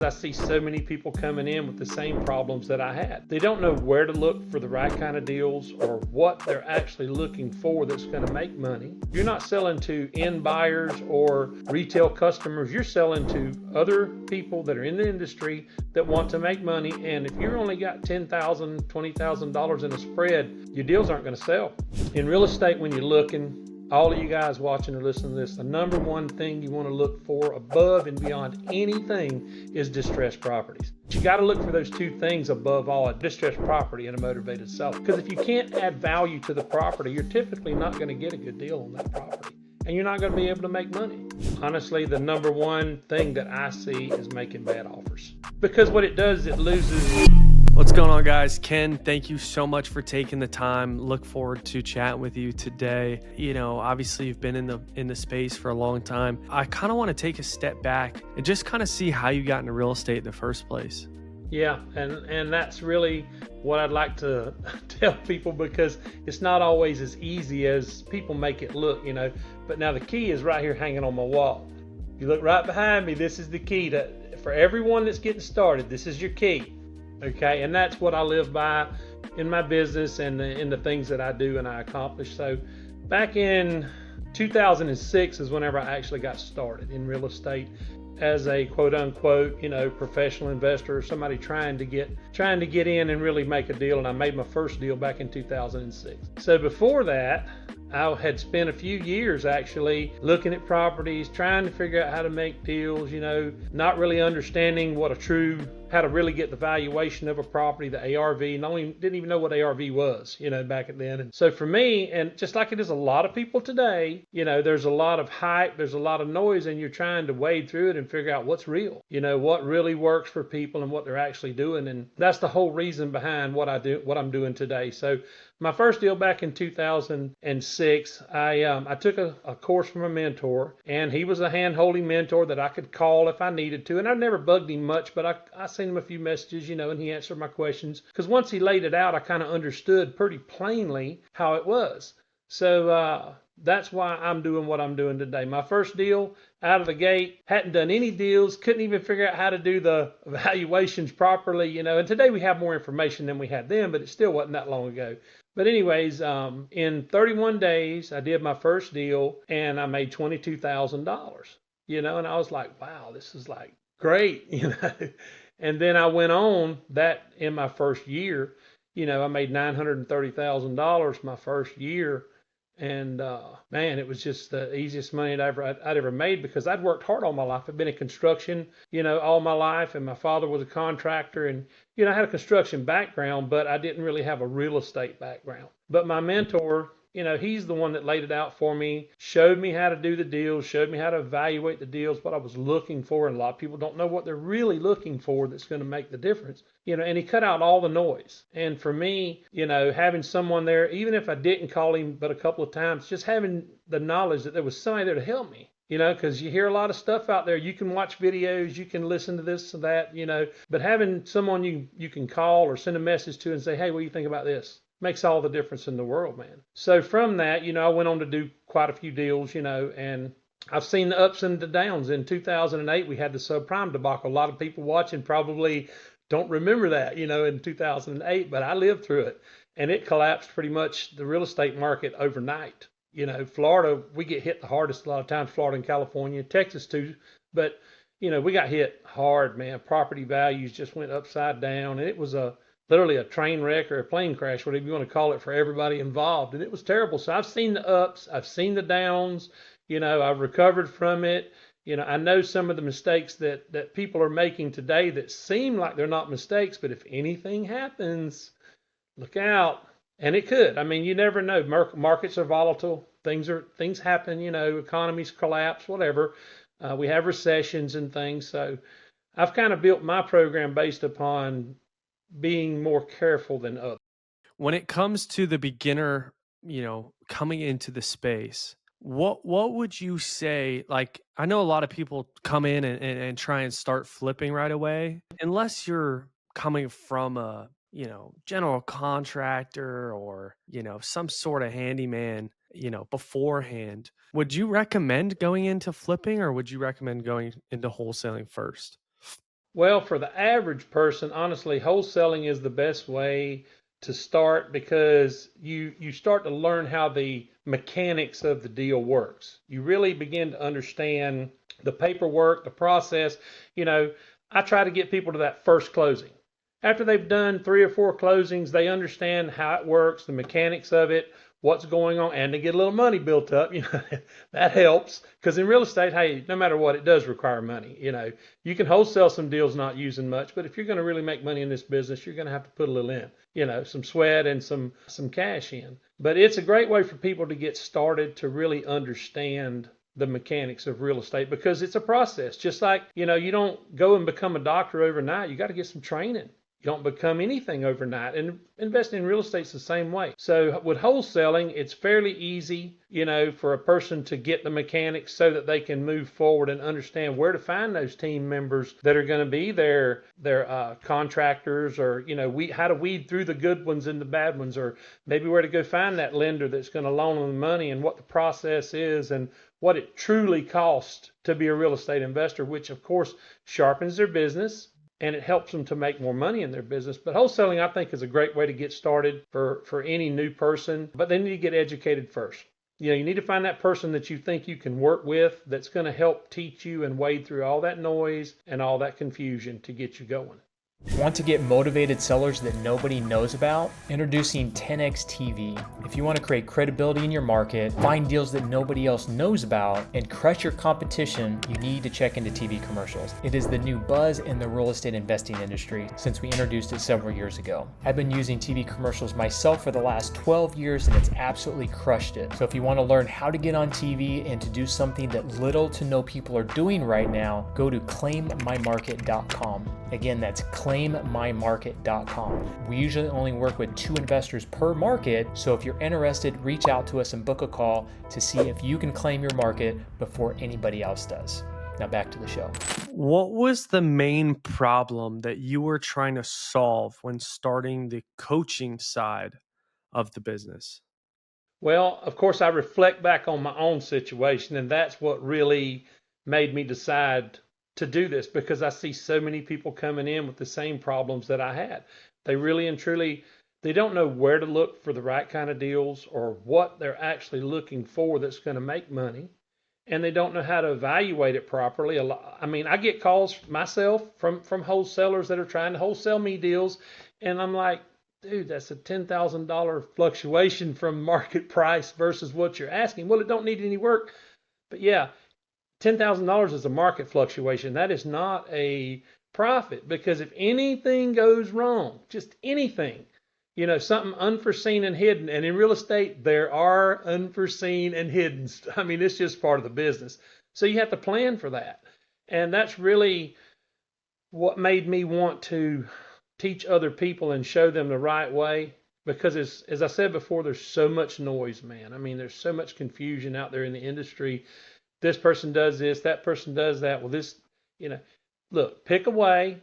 I see so many people coming in with the same problems that I had. They don't know where to look for the right kind of deals or what they're actually looking for that's going to make money. You're not selling to end buyers or retail customers. You're selling to other people that are in the industry that want to make money. And if you've only got $10,000, $20,000 in a spread, your deals aren't going to sell. In real estate, when you're looking, all of you guys watching or listening to this, the number one thing you want to look for above and beyond anything is distressed properties. You got to look for those two things above all: a distressed property and a motivated seller. Because if you can't add value to the property, you're typically not going to get a good deal on that property, and you're not going to be able to make money. Honestly, the number one thing that I see is making bad offers, because what it does is it loses. What's going on, guys? Ken, thank you so much for taking the time. Look forward to chatting with you today. You know, obviously you've been in the space for a long time. I kind of want to take a step back and just kind of see how you got into real estate in the first place. Yeah, and that's really what I'd like to tell people, because it's not always as easy as people make it look, you know. But now the key is right here hanging on my wall. You look right behind me, this is the key for everyone that's getting started. This is your key. Okay, and that's what I live by in my business and in the things that I do and I accomplish. So back in 2006 is whenever I actually got started in real estate as a quote unquote, you know, professional investor, or somebody trying to get in and really make a deal. And I made my first deal back in 2006. So before that, I had spent a few years actually looking at properties, trying to figure out how to make deals, you know, not really understanding how to really get the valuation of a property, the ARV. Didn't even know what ARV was, you know, back then. And so for me, and just like it is a lot of people today, you know, there's a lot of hype, there's a lot of noise, and you're trying to wade through it and figure out what's real, you know, what really works for people and what they're actually doing. And that's the whole reason behind what I'm doing today. So my first deal back in 2006, I took a course from a mentor, and he was a hand-holding mentor that I could call if I needed to. And I never bugged him much, but I sent him a few messages, you know, and he answered my questions. Because once he laid it out, I kind of understood pretty plainly how it was. So that's why I'm doing what I'm doing today. My first deal out of the gate, hadn't done any deals, couldn't even figure out how to do the evaluations properly, you know. And today we have more information than we had then, but it still wasn't that long ago. But anyways, in 31 days, I did my first deal and I made $22,000, you know, and I was like, wow, this is like great, you know. And then I went on that in my first year, you know, I made $930,000 my first year. And man, it was just the easiest money I'd ever made, because I'd worked hard all my life. I've been in construction, you know, all my life, and my father was a contractor, and you know, I had a construction background, but I didn't really have a real estate background. But my mentor, you know, he's the one that laid it out for me, showed me how to do the deals, showed me how to evaluate the deals, what I was looking for. And a lot of people don't know what they're really looking for that's going to make the difference, you know, and he cut out all the noise. And for me, you know, having someone there, even if I didn't call him but a couple of times, just having the knowledge that there was somebody there to help me. You know, because you hear a lot of stuff out there. You can watch videos, you can listen to this and that, you know, but having someone you can call or send a message to and say, hey, what do you think about this? Makes all the difference in the world, man. So from that, you know, I went on to do quite a few deals, you know, and I've seen the ups and the downs. In 2008, we had the subprime debacle. A lot of people watching probably don't remember that, you know, in 2008, but I lived through it, and it collapsed pretty much the real estate market overnight. You know, Florida, we get hit the hardest a lot of times, Florida and California, Texas too. But, you know, we got hit hard, man. Property values just went upside down. And it was literally a train wreck or a plane crash, whatever you want to call it, for everybody involved. And it was terrible. So I've seen the ups, I've seen the downs, you know, I've recovered from it. You know, I know some of the mistakes that people are making today that seem like they're not mistakes, but if anything happens, look out. And it could. I mean, you never know. Markets are volatile. Things happen. You know, economies collapse. Whatever. We have recessions and things. So, I've kind of built my program based upon being more careful than others. When it comes to the beginner, you know, coming into the space, what would you say? Like, I know a lot of people come in and try and start flipping right away, unless you're coming from a, you know, general contractor or, you know, some sort of handyman, you know, beforehand. Would you recommend going into flipping, or would you recommend going into wholesaling first? Well, for the average person, honestly, wholesaling is the best way to start because you start to learn how the mechanics of the deal works. You really begin to understand the paperwork, the process. You know, I try to get people to that first closing. After they've done 3 or 4 closings, they understand how it works, the mechanics of it, what's going on, and they get a little money built up. That helps because in real estate, hey, no matter what, it does require money. You can wholesale some deals not using much, but if you're going to really make money in this business, you're going to have to put a little in, some sweat and some cash in. But it's a great way for people to get started to really understand the mechanics of real estate because it's a process. Just like, you don't go and become a doctor overnight. You got to get some training. You don't become anything overnight. And investing in real estate is the same way. So with wholesaling, it's fairly easy, for a person to get the mechanics so that they can move forward and understand where to find those team members that are going to be their contractors, or, how to weed through the good ones and the bad ones, or maybe where to go find that lender that's going to loan them money, and what the process is and what it truly costs to be a real estate investor, which of course sharpens their business and it helps them to make more money in their business. But wholesaling, I think, is a great way to get started for any new person, but they need to get educated first. You need to find that person that you think you can work with that's going to help teach you and wade through all that noise and all that confusion to get you going. Want to get motivated sellers that nobody knows about? Introducing 10X TV. If you want to create credibility in your market, find deals that nobody else knows about, and crush your competition, you need to check into TV commercials. It is the new buzz in the real estate investing industry since we introduced it several years ago. I've been using TV commercials myself for the last 12 years and it's absolutely crushed it. So if you want to learn how to get on TV and to do something that little to no people are doing right now, go to claimmymarket.com. Again, that's claimmymarket.com. We usually only work with 2 investors per market, so if you're interested, reach out to us and book a call to see if you can claim your market before anybody else does. Now back to the show. What was the main problem that you were trying to solve when starting the coaching side of the business? Well, of course, I reflect back on my own situation, and that's what really made me decide to do this, because I see so many people coming in with the same problems that I had. They really and truly, they don't know where to look for the right kind of deals or what they're actually looking for that's going to make money. And they don't know how to evaluate it properly. I get calls myself from wholesalers that are trying to wholesale me deals, and I'm like, dude, that's a $10,000 fluctuation from market price versus what you're asking. Well, it don't need any work. But yeah, $10,000 is a market fluctuation. That is not a profit, because if anything goes wrong, just anything, something unforeseen and hidden, and in real estate, there are unforeseen and hidden. It's just part of the business. So you have to plan for that. And that's really what made me want to teach other people and show them the right way. Because as I said before, there's so much noise, man. There's so much confusion out there in the industry. This person does this, that person does that. Well, look, pick a way,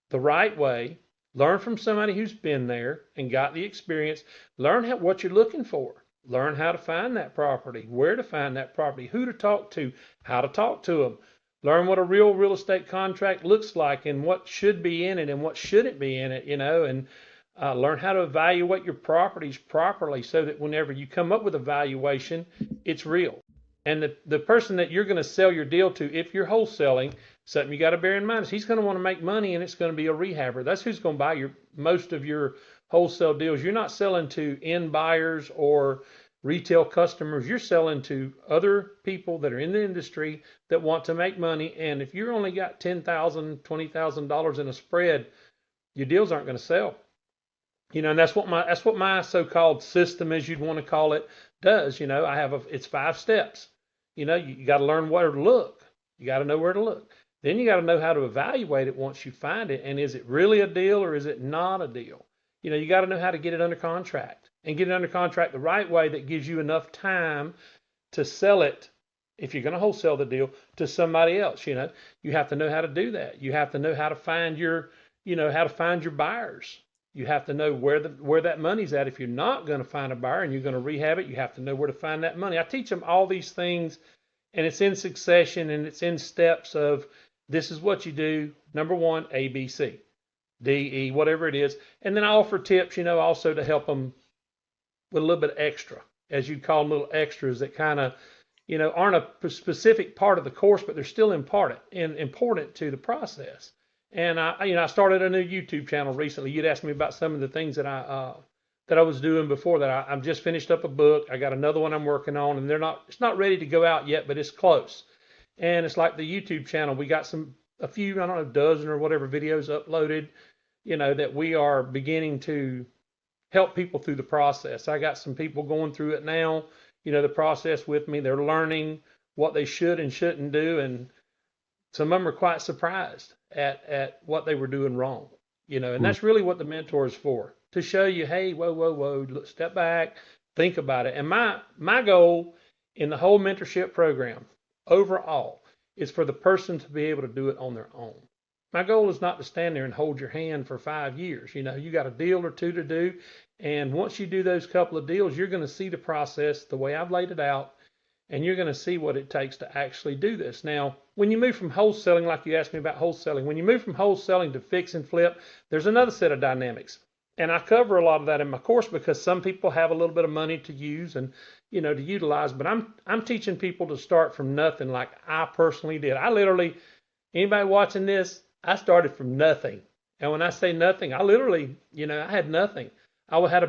the right way, learn from somebody who's been there and got the experience, learn what you're looking for, learn how to find that property, where to find that property, who to talk to, how to talk to them, learn what a real estate contract looks like and what should be in it and what shouldn't be in it, and learn how to evaluate your properties properly so that whenever you come up with a valuation, it's real. And the person that you're going to sell your deal to, if you're wholesaling, something you got to bear in mind is he's going to want to make money, and it's going to be a rehabber. That's who's going to buy most of your wholesale deals. You're not selling to end buyers or retail customers. You're selling to other people that are in the industry that want to make money. And if you're only got $10,000, $20,000 in a spread, your deals aren't going to sell. And that's what my so-called system, as you'd want to call it, does. It's 5 steps. You got to learn where to look. You got to know where to look. Then you got to know how to evaluate it once you find it. And is it really a deal or is it not a deal? You got to know how to get it under contract, and get it under contract the right way that gives you enough time to sell it, if you're going to wholesale the deal, to somebody else. You have to know how to do that. You have to know how to find your buyers. You have to know where that money's at. If you're not going to find a buyer and you're going to rehab it, you have to know where to find that money. I teach them all these things, and it's in succession and it's in steps of this is what you do. Number one, A, B, C, D, E, whatever it is. And then I offer tips, also to help them with a little bit extra, as you'd call them, little extras that kind of, aren't a specific part of the course, but they're still important to the process. And I started a new YouTube channel recently. You'd asked me about some of the things that I was doing before that. I'm just finished up a book. I got another one I'm working on, and it's not ready to go out yet, but it's close. And it's like the YouTube channel. We got a few, I don't know, dozen or whatever videos uploaded, that we are beginning to help people through the process. I got some people going through it now, the process with me. They're learning what they should and shouldn't do, and some of them are quite surprised at what they were doing wrong, and that's really what the mentor is for, to show you, hey, whoa, look, step back, think about it. And my goal in the whole mentorship program overall is for the person to be able to do it on their own. My goal is not to stand there and hold your hand for 5 years. You got a deal or two to do. And once you do those couple of deals, you're going to see the process the way I've laid it out, and you're going to see what it takes to actually do this. Now, when you move from wholesaling, like you asked me about wholesaling, when you move from wholesaling to fix and flip, there's another set of dynamics. And I cover a lot of that in my course because some people have a little bit of money to use and, to utilize. But I'm teaching people to start from nothing like I personally did. I literally, anybody watching this, I started from nothing. And when I say nothing, I literally, I had nothing. I had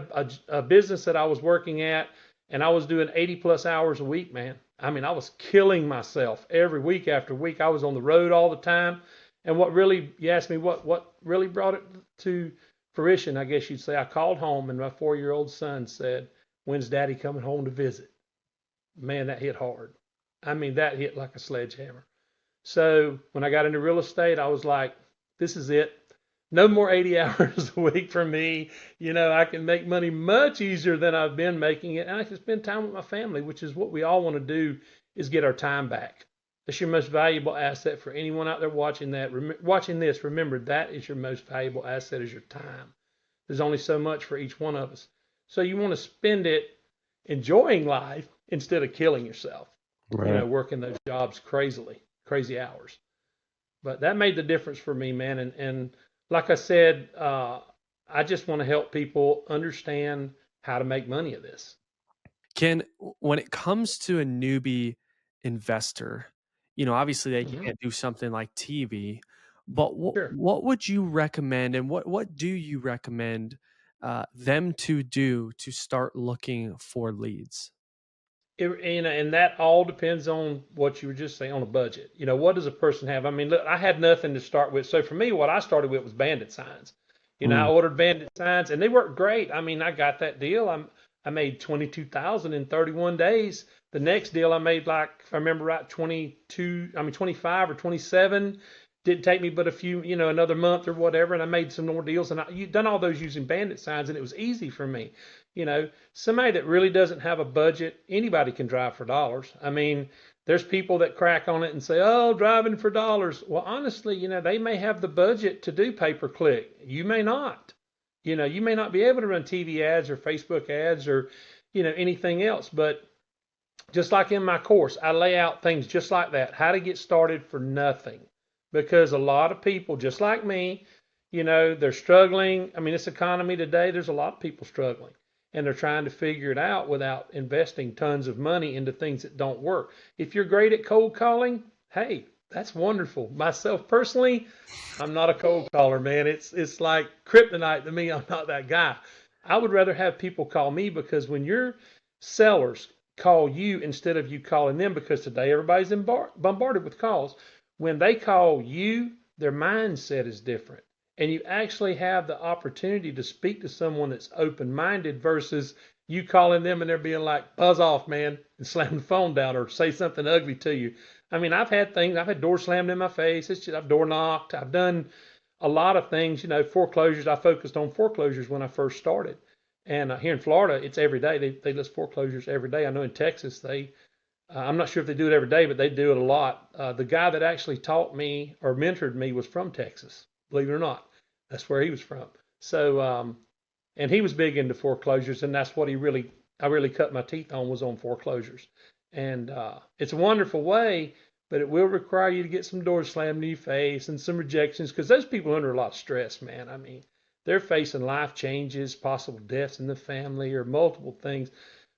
a business that I was working at, and I was doing 80 plus hours a week, man. I mean, I was killing myself every week after week. I was on the road all the time. And you asked me what really brought it to fruition, I guess you'd say, I called home and my 4-year-old son said, "When's Daddy coming home to visit?" Man, that hit hard. I mean, that hit like a sledgehammer. So when I got into real estate, I was like, this is it. No more 80 hours a week for me. I can make money much easier than I've been making it. And I can spend time with my family, which is what we all want to do, is get our time back. That's your most valuable asset for anyone out there watching this. Remember, that is your most valuable asset, is your time. There's only so much for each one of us. So you want to spend it enjoying life instead of killing yourself, Right. working those jobs crazy hours. But that made the difference for me, man. And like I said, I just want to help people understand how to make money of this. Ken, when it comes to a newbie investor, obviously they can't do something like TV, but Sure. what would you recommend, and what do you recommend them to do to start looking for leads? And that all depends on what you were just saying, on a budget. What does a person have? I mean, look, I had nothing to start with. So for me, what I started with was bandit signs. I ordered bandit signs and they worked great. I mean, I got that deal. I made 22,000 in 31 days. The next deal I made, like, if I remember right, 25 or 27. Didn't take me but a few, another month or whatever. And I made some more deals, and you done all those using bandit signs, and it was easy for me. Somebody that really doesn't have a budget, anybody can drive for dollars. I mean, there's people that crack on it and say, "Oh, driving for dollars." Well, honestly, they may have the budget to do pay-per-click. You may not. You may not be able to run TV ads or Facebook ads or, anything else. But just like in my course, I lay out things just like that, how to get started for nothing. Because a lot of people, just like me, they're struggling. I mean, this economy today, there's a lot of people struggling. And they're trying to figure it out without investing tons of money into things that don't work. If you're great at cold calling, hey, that's wonderful. Myself personally, I'm not a cold caller, man. It's like kryptonite to me. I'm not that guy. I would rather have people call me, because when your sellers call you instead of you calling them, because today everybody's bombarded with calls, when they call you, their mindset is different. And you actually have the opportunity to speak to someone that's open-minded versus you calling them and they're being like, "Buzz off, man," and slam the phone down or say something ugly to you. I mean, I've had doors slammed in my face. I've door knocked. I've done a lot of things, foreclosures. I focused on foreclosures when I first started. And here in Florida, it's every day. They list foreclosures every day. I know in Texas, I'm not sure if they do it every day, but they do it a lot. The guy that actually taught me or mentored me was from Texas, believe it or not. That's where he was from. So, and he was big into foreclosures, and that's what I really cut my teeth on, was on foreclosures. And it's a wonderful way, but it will require you to get some doors slammed in your face and some rejections, because those people are under a lot of stress, man. I mean, they're facing life changes, possible deaths in the family, or multiple things.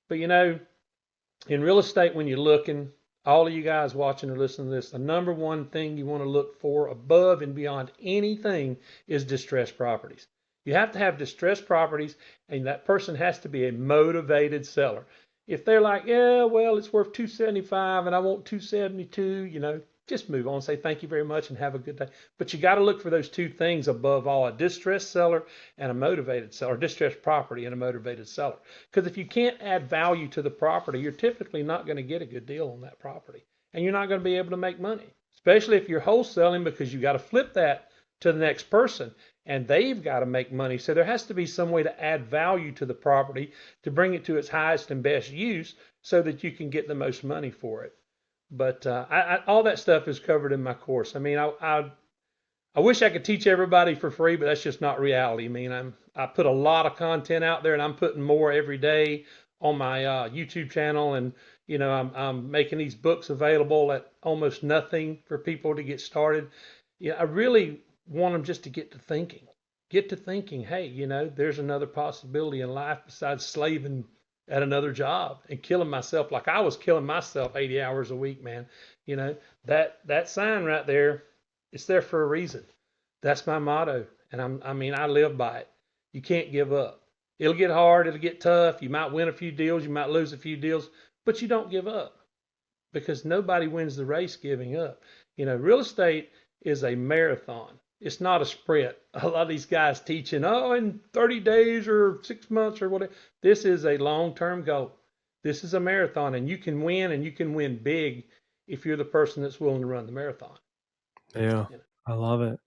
But in real estate, when you're looking, all of you guys watching or listening to this, the number one thing you want to look for above and beyond anything is distressed properties. You have to have distressed properties, and that person has to be a motivated seller. If they're like, yeah, well, it's worth 275 and I want 272, just move on, say thank you very much and have a good day. But you got to look for those two things above all: a distressed seller and a motivated seller, distressed property and a motivated seller. Because if you can't add value to the property, you're typically not going to get a good deal on that property, and you're not going to be able to make money, especially if you're wholesaling, because you got to flip that to the next person and they've got to make money. So there has to be some way to add value to the property to bring it to its highest and best use so that you can get the most money for it. But all that stuff is covered in my course. I mean, I wish I could teach everybody for free, but that's just not reality. I mean, I put a lot of content out there, and I'm putting more every day on my YouTube channel, and I'm making these books available at almost nothing for people to get started. I really want them just to get to thinking. Hey, there's another possibility in life besides slaving at another job and killing myself like I was killing myself 80 hours a week, man. That sign right there, it's there for a reason. That's my motto, and I live by it. You can't give up. It'll get hard, it'll get tough. You might win a few deals, you might lose a few deals, but you don't give up, because nobody wins the race giving up. Real estate is a marathon. It's not a sprint. A lot of these guys teaching, in 30 days or 6 months or whatever. This is a long-term goal. This is a marathon, and you can win, and you can win big if you're the person that's willing to run the marathon. Yeah, I love it.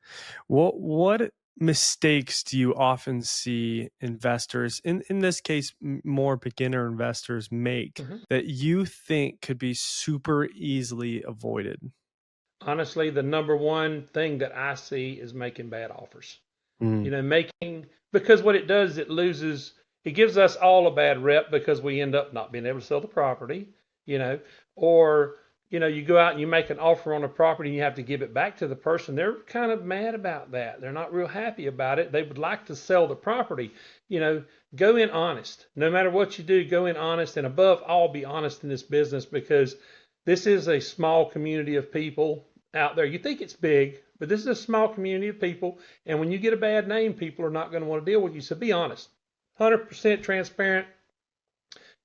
What mistakes do you often see investors, in this case, more beginner investors, make that you think could be super easily avoided? Honestly, the number one thing that I see is making bad offers. Mm. Because what it does, it gives us all a bad rep, because we end up not being able to sell the property, or, you go out and you make an offer on a property and you have to give it back to the person. They're kind of mad about that. They're not real happy about it. They would like to sell the property. Go in honest. No matter what you do, go in honest, and above all, be honest in this business, because this is a small community of people out there. You think it's big, but this is a small community of people. And when you get a bad name, people are not going to want to deal with you. So be honest, 100% transparent.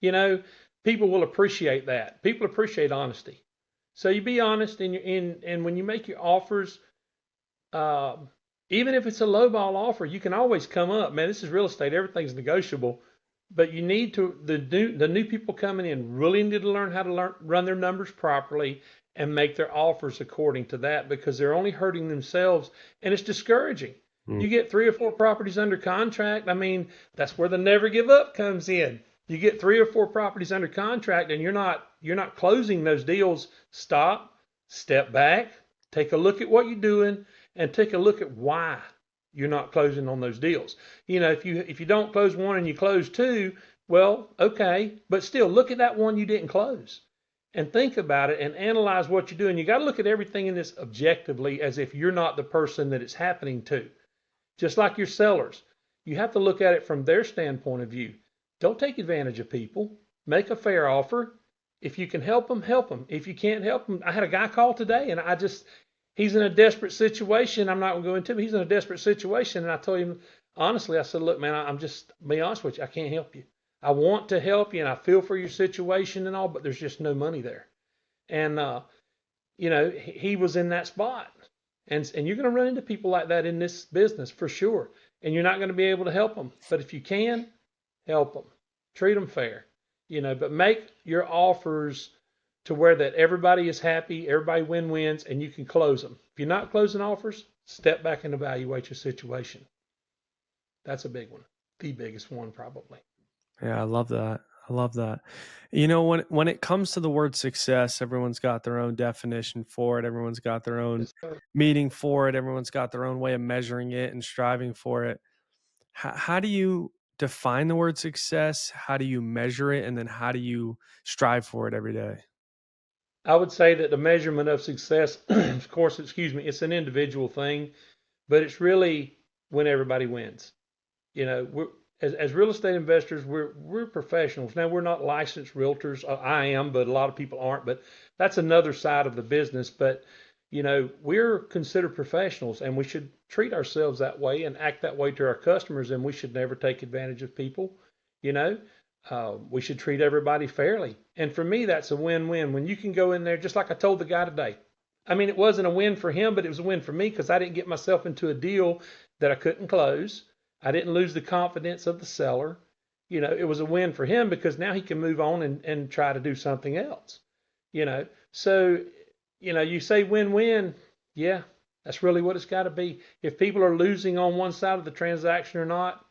People will appreciate that. People appreciate honesty. So you be honest, and when you make your offers, even if it's a lowball offer, you can always come up. Man, this is real estate. Everything's negotiable. But you need to, the new people coming in really need to learn how to run their numbers properly and make their offers according to that, because they're only hurting themselves, and it's discouraging. You get 3 or 4 properties under contract. I mean, that's where the never give up comes in. You get 3 or 4 properties under contract and you're not closing those deals. Stop, step back, take a look at what you're doing, and take a look at why you're not closing on those deals. If you don't close one and you close 2, well, okay, but still look at that one you didn't close and think about it and analyze what you're doing. You got to look at everything in this objectively, as if you're not the person that it's happening to. Just like your sellers, you have to look at it from their standpoint of view. Don't take advantage of people. Make a fair offer. If you can help them, help them. If you can't help them, I had a guy call today, and he's in a desperate situation. I'm not going to go into it. He's in a desperate situation. And I told him, honestly, I said, look, man, I'm just, be honest with you, I can't help you. I want to help you, and I feel for your situation and all, but there's just no money there. And, he was in that spot. And you're going to run into people like that in this business for sure. And you're not going to be able to help them. But if you can, help them. Treat them fair. But make your offers to where that everybody is happy, everybody wins, and you can close them. If you're not closing offers, step back and evaluate your situation. That's a big one. The biggest one, probably. Yeah, I love that. I love that. When it comes to the word success, everyone's got their own definition for it. Everyone's got their own meaning for it. Everyone's got their own way of measuring it and striving for it. How do you define the word success? How do you measure it? And then how do you strive for it every day? I would say that the measurement of success, of course, excuse me, it's an individual thing, but it's really when everybody wins. We're as real estate investors, we're professionals. Now we're not licensed realtors. I am, but a lot of people aren't. But that's another side of the business. But we're considered professionals, and we should treat ourselves that way and act that way to our customers. And we should never take advantage of people. You know, we should treat everybody fairly. And for me, that's a win-win. When you can go in there, just like I told the guy today. I mean, it wasn't a win for him, but it was a win for me because I didn't get myself into a deal that I couldn't close. I didn't lose the confidence of the seller. It was a win for him because now he can move on and try to do something else. So, you say win-win. Yeah, that's really what it's got to be. If people are losing on one side of the transaction or not,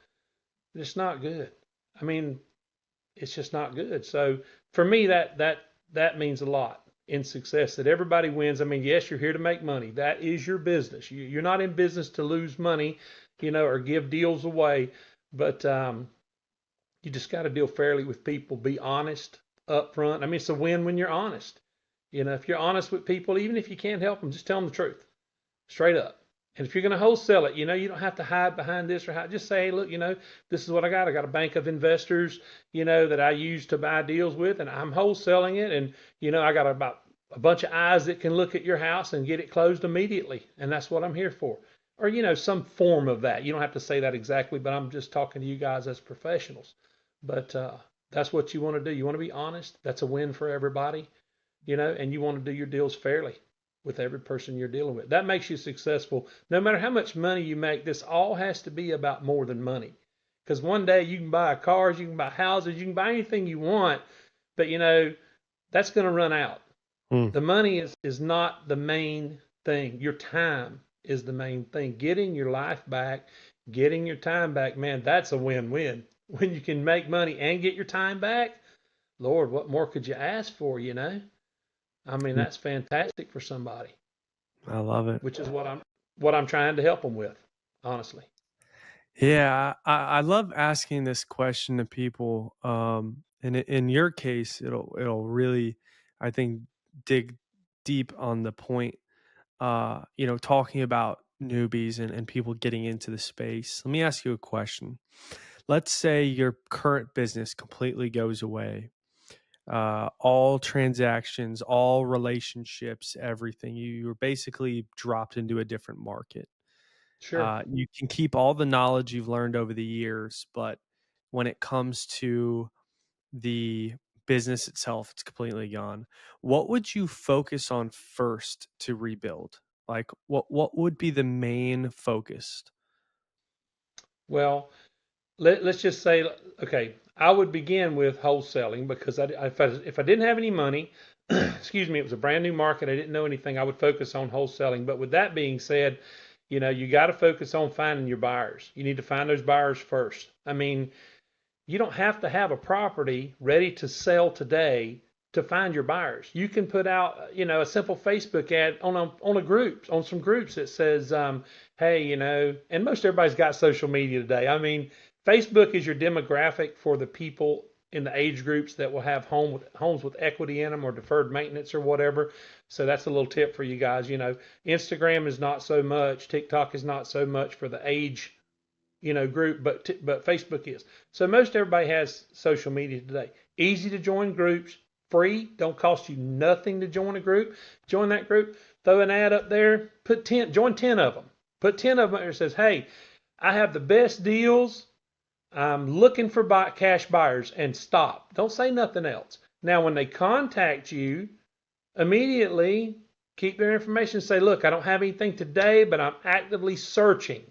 it's not good. I mean, it's just not good. So for me, that means a lot in success, that everybody wins. I mean, yes, you're here to make money. That is your business. You're not in business to lose money, or give deals away. But you just got to deal fairly with people. Be honest up front. I mean, it's a win when you're honest. If you're honest with people, even if you can't help them, just tell them the truth, straight up. And if you're going to wholesale it, you don't have to hide behind this or hide. Just say, hey, look, this is what I got. I got a bank of investors, that I use to buy deals with, and I'm wholesaling it. And, I got about a bunch of eyes that can look at your house and get it closed immediately. And that's what I'm here for. Or, some form of that. You don't have to say that exactly, but I'm just talking to you guys as professionals. But that's what you want to do. You want to be honest. That's a win for everybody, and you want to do your deals fairly with every person you're dealing with. That makes you successful. No matter how much money you make, this all has to be about more than money. Because one day you can buy cars, you can buy houses, you can buy anything you want, but that's going to run out. The money is not the main thing. Your time is the main thing. Getting your life back, getting your time back, man, that's a win-win. When you can make money and get your time back, Lord, what more could you ask for, I mean, that's fantastic for somebody. I love it. Which is what I'm trying to help them with, honestly. Yeah, I love asking this question to people. And in your case, it'll really, I think, dig deep on the point. Talking about newbies and people getting into the space. Let me ask you a question. Let's say your current business completely goes away. All transactions, all relationships, everything. You're basically dropped into a different market. Sure. You can keep all the knowledge you've learned over the years, but when it comes to the business itself, it's completely gone. What would you focus on first to rebuild? Like what would be the main focus? Well, let's just say, okay, I would begin with wholesaling because if I didn't have any money, excuse me, it was a brand new market, I didn't know anything, I would focus on wholesaling. But with that being said, you got to focus on finding your buyers. You need to find those buyers first. I mean, you don't have to have a property ready to sell today to find your buyers. You can put out, a simple Facebook ad on some groups that says, hey, and most everybody's got social media today. I mean, Facebook is your demographic for the people in the age groups that will have homes with equity in them or deferred maintenance or whatever. So that's a little tip for you guys. Instagram is not so much, TikTok is not so much for the age group, but Facebook is. So most everybody has social media today. Easy to join groups, free, don't cost you nothing to join a group. Join that group, throw an ad up there, join 10 of them. Put 10 of them there that says, hey, I have the best deals. I'm looking for cash buyers, and stop. Don't say nothing else. Now, when they contact you, immediately keep their information and say, look, I don't have anything today, but I'm actively searching.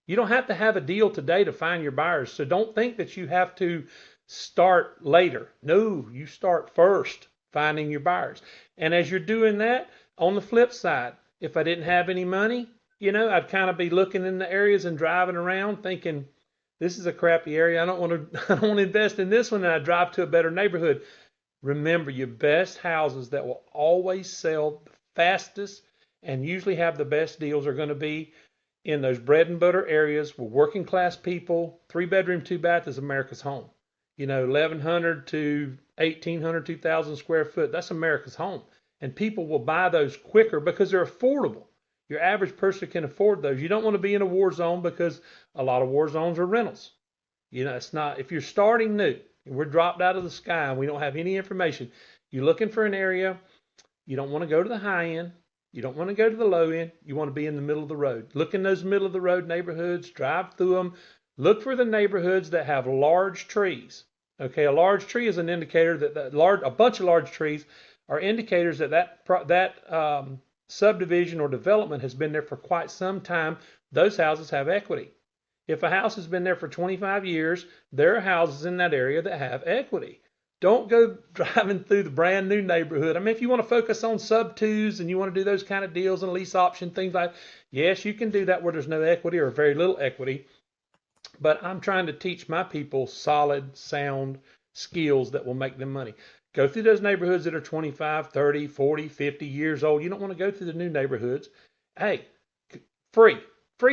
You don't have to have a deal today to find your buyers. So don't think that you have to start later. No, you start first finding your buyers. And as you're doing that, on the flip side, if I didn't have any money, I'd kind of be looking in the areas and driving around thinking, this is a crappy area. I don't want to invest in this one. And I drive to a better neighborhood. Remember, your best houses that will always sell the fastest and usually have the best deals are going to be in those bread and butter areas where working class people, 3-bedroom, 2-bath is America's home. 1,100 to 1,800, 2,000 square foot, that's America's home. And people will buy those quicker because they're affordable. Your average person can afford those. You don't want to be in a war zone because a lot of war zones are rentals. It's not, if you're starting new, we're dropped out of the sky and we don't have any information. You're looking for an area. You don't want to go to the high end. You don't want to go to the low end. You want to be in the middle of the road. Look in those middle of the road neighborhoods, drive through them. Look for the neighborhoods that have large trees. Okay, a large tree is an indicator that a bunch of large trees are indicators that subdivision or development has been there for quite some time. Those houses have equity. If a house has been there for 25 years, there are houses in that area that have equity. Don't go driving through the brand new neighborhood. I mean, if you want to focus on sub twos and you want to do those kind of deals and lease option things like that, yes, you can do that where there's no equity or very little equity. But I'm trying to teach my people solid, sound skills that will make them money. Go through those neighborhoods that are 25, 30, 40, 50 years old. You don't want to go through the new neighborhoods. Hey, free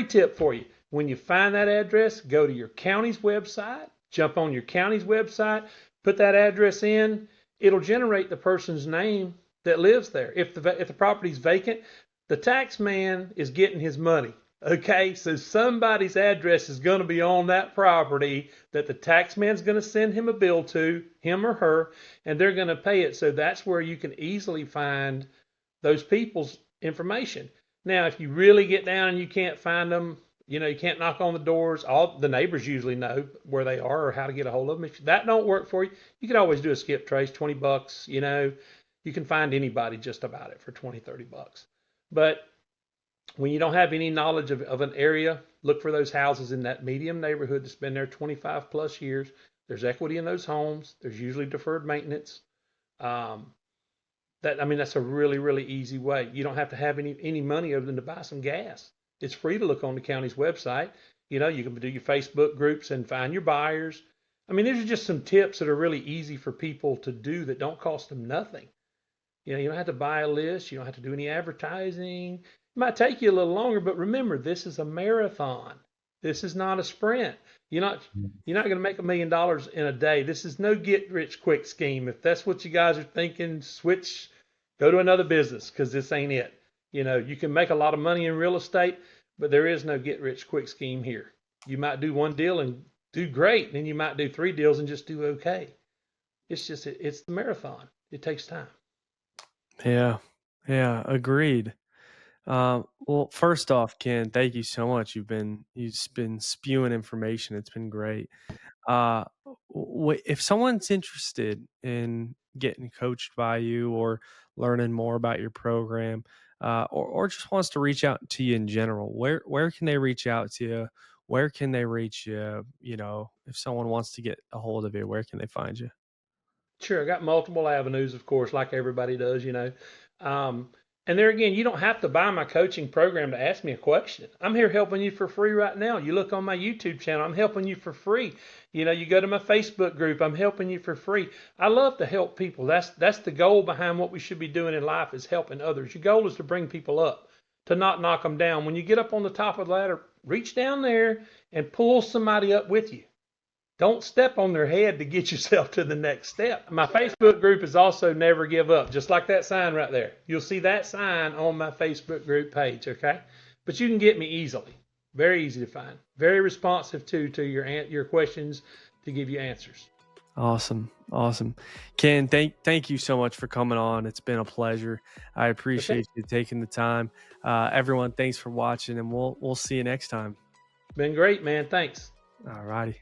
tip for you. When you find that address, go to your county's website, jump on your county's website, put that address in. It'll generate the person's name that lives there. If the property's vacant, the tax man is getting his money. Okay, so somebody's address is going to be on that property that the tax man's going to send him a bill to, him or her, and they're going to pay it. So that's where you can easily find those people's information. Now, if you really get down and you can't find them, you can't knock on the doors. All the neighbors usually know where they are or how to get a hold of them. If that don't work for you, you can always do a skip trace, $20. You can find anybody just about it for $20, $30. But when you don't have any knowledge of an area, look for those houses in that medium neighborhood that's been there 25 plus years. There's equity in those homes. There's usually deferred maintenance. That's a really, really easy way. You don't have to have any money other than to buy some gas. It's free to look on the county's website. You can do your Facebook groups and find your buyers. These are just some tips that are really easy for people to do that don't cost them nothing. You don't have to buy a list. You don't have to do any advertising. It might take you a little longer, but remember, this is a marathon. This is not a sprint. You're not going to make $1 million in a day. This is no get rich quick scheme. If that's what you guys are thinking, go to another business because this ain't it. You can make a lot of money in real estate, but there is no get rich quick scheme here. You might do one deal and do great, and then you might do 3 deals and just do okay. It's the marathon. It takes time. Yeah, agreed. Well, first off, Ken, thank you so much. You've been spewing information. It's been great. If someone's interested in getting coached by you or learning more about your program, or just wants to reach out to you in general, where can they reach out to you? Where can they reach you? If someone wants to get a hold of you, where can they find you? Sure, I got multiple avenues, of course, like everybody does, And there again, you don't have to buy my coaching program to ask me a question. I'm here helping you for free right now. You look on my YouTube channel, I'm helping you for free. You go to my Facebook group, I'm helping you for free. I love to help people. That's the goal behind what we should be doing in life, is helping others. Your goal is to bring people up, to not knock them down. When you get up on the top of the ladder, reach down there and pull somebody up with you. Don't step on their head to get yourself to the next step. My Facebook group is also Never Give Up, just like that sign right there. You'll see that sign on my Facebook group page, okay? But you can get me easily. Very easy to find. Very responsive to your questions to give you answers. Awesome. Ken, thank you so much for coming on. It's been a pleasure. I appreciate you taking the time. Everyone, thanks for watching, and we'll see you next time. Been great, man. Thanks. All righty.